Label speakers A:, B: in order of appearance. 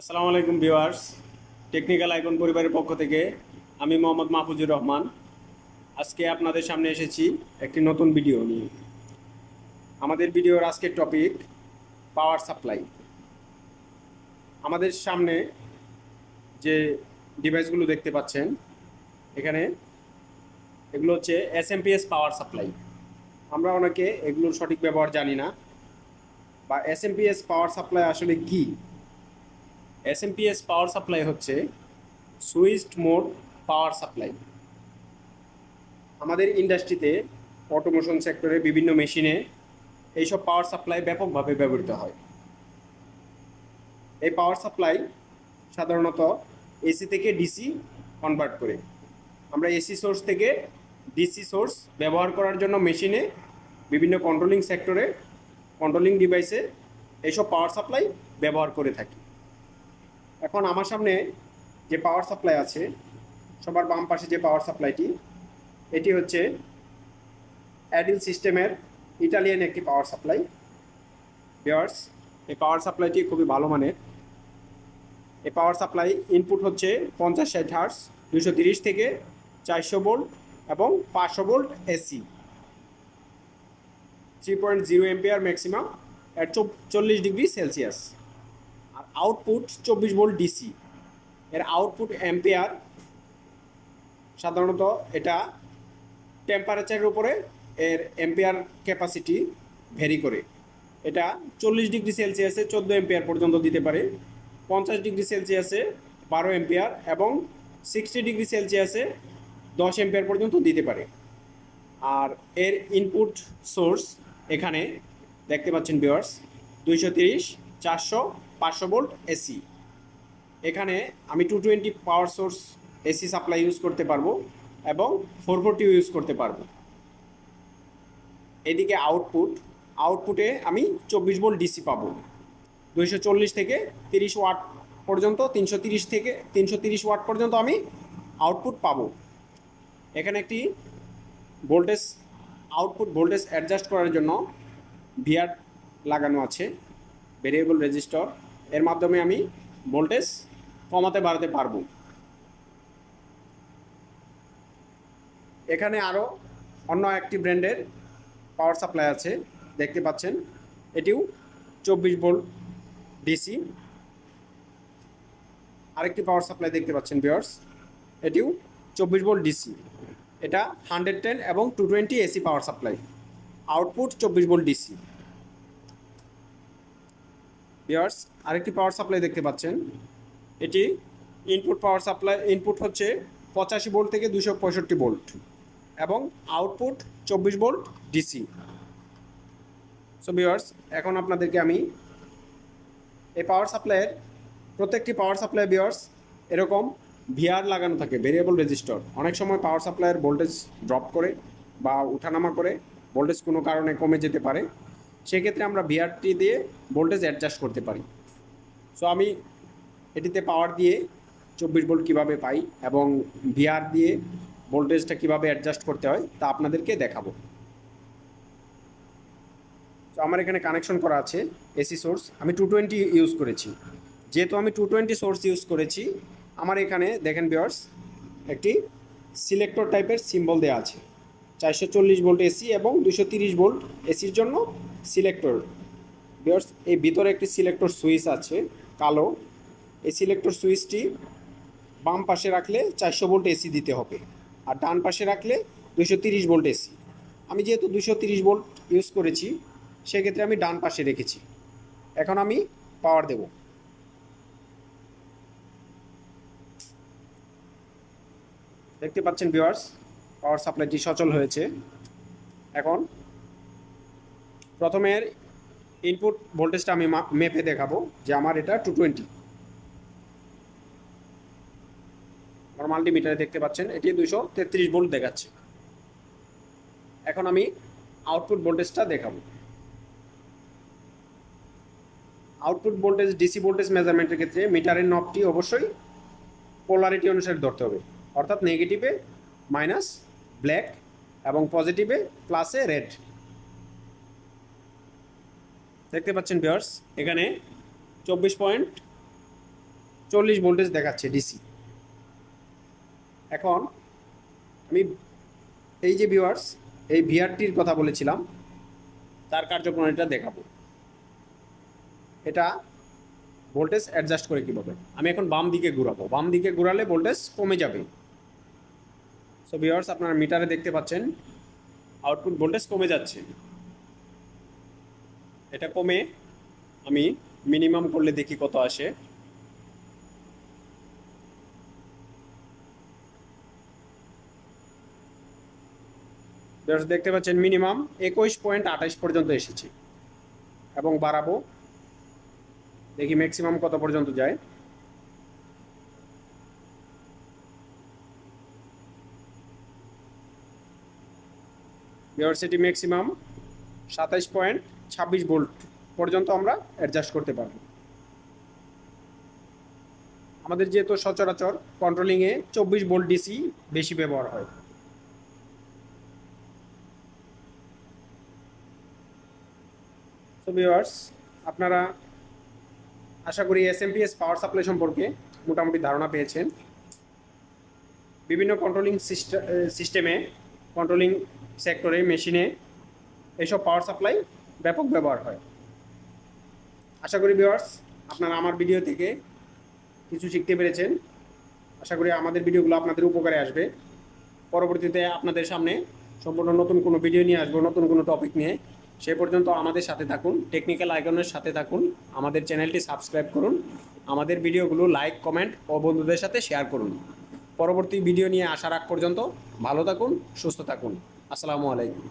A: আসসালামু আলাইকুম viewers, technical icon পরিবারের পক্ষ থেকে আমি মোহাম্মদ মাহফুজুর রহমান। আজকে আপনাদের সামনে এসেছি একটি নতুন ভিডিও নিয়ে। আমাদের ভিডিওর আজকের টপিক পাওয়ার সাপ্লাই। আমাদের সামনে যে ডিভাইসগুলো দেখতে পাচ্ছেন এখানে, এগুলো হচ্ছে এসএমপিএস পাওয়ার সাপ্লাই। আমরা অনেকে এগুলোর সঠিক ব্যবহার জানি না, বা এসএমপিএস পাওয়ার সাপ্লাই আসলে কি। এসএমপিএস পাওয়ার সাপ্লাই হচ্ছে সুইচড মোড পাওয়ার সাপ্লাই। আমাদের ইন্ডাস্ট্রিতে অটোমোশন সেক্টরে বিভিন্ন মেশিনে এইসব পাওয়ার সাপ্লাই ব্যাপকভাবে ব্যবহৃত হয়। এই পাওয়ার সাপ্লাই সাধারণত এসি থেকে ডিসি কনভার্ট করে। আমরা এসি সোর্স থেকে ডিসি সোর্স ব্যবহার করার জন্য মেশিনে বিভিন্ন কন্ট্রোলিং সেক্টরে, কন্ট্রোলিং ডিভাইসে এইসব পাওয়ার সাপ্লাই ব্যবহার করে থাকি। এখন আমার সামনে যে পাওয়ার সাপ্লাই আছে, সবার বাম পাশে যে পাওয়ার সাপ্লাইটি, এটি হচ্ছে অ্যাডিল সিস্টেমের ইটালিয়ান একটি পাওয়ার সাপ্লাই। ভিউয়ার্স, এই পাওয়ার সাপ্লাইটি খুবই ভালো মানের। এই পাওয়ার সাপ্লাই ইনপুট হচ্ছে 50-60 হার্টজ, 230 থেকে 400 ভোল্ট এবং 500 ভোল্ট এসি, 3.0 এম্পিয়ার ম্যাক্সিমাম এর 40 ডিগ্রি সেলসিয়াস। আর আউটপুট 24 ভোল্ট ডিসি। এর আউটপুট এম্পিয়ার সাধারণত এটা টেম্পারেচারের উপরে এর এম্পিয়ার ক্যাপাসিটি ভ্যারি করে। এটা 40 ডিগ্রি সেলসিয়াসে 14 এম্পিয়ার পর্যন্ত দিতে পারে, 50 ডিগ্রি সেলসিয়াসে 12 এম্পিয়ার এবং 60 ডিগ্রি সেলসিয়াসে 10 এম্পিয়ার পর্যন্ত দিতে পারে। আর এর ইনপুট সোর্স এখানে দেখতে পাচ্ছেন ভিউয়ার্স, 230, 400, 500 ভোল্ট এসি। এখানে আমি 220 power source AC supply use করতে পারবো এবং 440 ইউজ করতে পারবো। এদিকে আউটপুটে আমি 24 ভোল্ট ডিসি পাবো। 240 থেকে 30 ওয়াট পর্যন্ত, 330 থেকে 330 ওয়াট পর্যন্ত আমি আউটপুট পাবো। এখানে একটি ভোল্টেজ, আউটপুট ভোল্টেজ অ্যাডজাস্ট করার জন্য ভিআর লাগানো আছে, ভেরিয়েবল রেজিস্টর। এর মাধ্যমে আমি ভোল্টেজ কমাতে বাড়াতে পারবো। এখানে আরও অন্য একটি ব্র্যান্ডের পাওয়ার সাপ্লাই আছে, দেখতে পাচ্ছেন। এটিও 24 ভোল্ট ডিসি। আরেকটি পাওয়ার সাপ্লাই দেখতে পাচ্ছেন ভিউয়ার্স, এটিও 24 ভোল্ট ডিসি। এটা 110 এবং 220 AC power supply, output 24 volt DC. Viewers, আরেকটি পাওয়ার সাপ্লাই দেখতে পাচ্ছেন, এটি ইনপুট পাওয়ার সাপ্লাই। ইনপুট হচ্ছে 85 ভোল্ট থেকে 265 ভোল্ট এবং output 24 volt DC. So viewers, এখন আপনাদেরকে আমি এই পাওয়ার সাপ্লাইয়ের প্রত্যেকটি পাওয়ার সাপ্লাই ভিউয়ার্স এরকম ভিআর লাগানো থাকে, ভেরিয়েবল রেজিস্টর। অনেক সময় পাওয়ার সাপ্লাইয়ের ভোল্টেজ ড্রপ করে বা উঠানামা করে, ভোল্টেজ কোনো কারণে কমে যেতে পারে। সেক্ষেত্রে আমরা ভিআরটি দিয়ে ভোল্টেজ অ্যাডজাস্ট করতে পারি। সো আমি এটিতে পাওয়ার দিয়ে 24 ভোল্ট কীভাবে পাই এবং ভিআর দিয়ে ভোল্টেজটা কীভাবে অ্যাডজাস্ট করতে হয় তা আপনাদেরকে দেখাবো। তো আমার এখানে কানেকশন করা আছে এসি সোর্স। আমি 220 ইউজ করেছি। যেহেতু আমি 220 সোর্স ইউজ করেছি, আমার এখানে দেখেন ভিউয়ার্স, একটি সিলেক্টর টাইপের সিম্বল দেওয়া আছে। 440 ভোল্ট এসি এবং 230 ভোল্ট এসির জন্য সিলেক্টর। ভিউয়ার্স, এই ভিতরে একটি সিলেক্টর সুইচ আছে কালো। এই সিলেক্টর সুইচটি বাম পাশে রাখলে 400 ভোল্ট এসি দিতে হবে, আর ডান পাশে রাখলে 230 ভোল্ট এসি। আমি যেহেতু 230 ভোল্ট ইউজ করেছি, সেক্ষেত্রে আমি ডান পাশে রেখেছি। এখন আমি পাওয়ার দেব। দেখতে পাচ্ছেন ভিউয়ার্স, পাওয়ার সাপ্লাইটি সচল হয়েছে। এখন প্রথমের ইনপুট ভোল্টেজটা আমি মেপে দেখাবো যে আমার এটা 220। আমার মাল্টিমিটারে দেখতে পাচ্ছেন এটি 233 ভোল্ট দেখাচ্ছে। এখন আমি আউটপুট ভোল্টেজটা দেখাবো। আউটপুট ভোল্টেজ ডিসি ভোল্টেজ মেজারমেন্টের ক্ষেত্রে মিটারের নবটি অবশ্যই পোলারিটি অনুসারে ধরতে হবে, অর্থাৎ নেগেটিভে মাইনাস ব্ল্যাক এবং পজিটিভে প্লাসে রেড। দেখতে পাচ্ছেন ভিউয়ার্স, এখানে 24.5 40 ভোল্টেজ দেখাচ্ছে ডিসি। এখন আমি এই যে ভিউয়ার্স এই ভিআরটির কথা বলেছিলাম তার কার্যপ্রণালীটা দেখাবো। এটা ভোল্টেজ অ্যাডজাস্ট করে কীভাবে, আমি এখন বাম দিকে ঘুরাবো, বাম দিকে ঘুরালে ভোল্টেজ কমে যাবে। সো ভিউয়ার্স আপনারা মিটারে দেখতে পাচ্ছেন আউটপুট ভোল্টেজ কমে যাচ্ছে। এটা কমে আমি মিনিমাম করলে দেখি কত আসে। ভিউয়ার্স দেখতে পাচ্ছেন মিনিমাম 21.28 পর্যন্ত এসেছে এবং বাড়াবো, দেখি ম্যাক্সিমাম কত পর্যন্ত যায়। ভিউয়ার্স এটি ম্যাক্সিমাম 27.26 ভোল্ট পর্যন্ত আমরা অ্যাডজাস্ট করতে পারব। আমাদের যেহেতু সচরাচর কন্ট্রোলিংয়ে 24 ভোল্ট ডিসি বেশি ব্যবহার হয়। তো ভিউয়ার্স আপনারা আশা করি এসএমপিএস পাওয়ার সাপ্লাই সম্পর্কে মোটামুটি ধারণা পেয়েছেন। বিভিন্ন কন্ট্রোলিং সিস্টেমে কন্ট্রোলিং সেক্টরে মেশিনে এইসব পাওয়ার সাপ্লাই ব্যাপক ব্যবহার হয়। আশা করি ভিউয়ার্স আপনারা আমার ভিডিও থেকে কিছু শিখতে পেরেছেন। আশা করি আমাদের ভিডিওগুলো আপনাদের উপকারে আসবে। পরবর্তীতে আপনাদের সামনে সম্পূর্ণ নতুন কোনো ভিডিও নিয়ে আসবো, নতুন কোনো টপিক নিয়ে। সে পর্যন্ত আমাদের সাথে থাকুন, টেকনিক্যাল আইকনের সাথে থাকুন, আমাদের চ্যানেলটি সাবস্ক্রাইব করুন, আমাদের ভিডিওগুলো লাইক, কমেন্ট ও বন্ধুদের সাথে শেয়ার করুন। পরবর্তী ভিডিও নিয়ে আসার আগ পর্যন্ত ভালো থাকুন, সুস্থ থাকুন। আসসালামু আলাইকুম।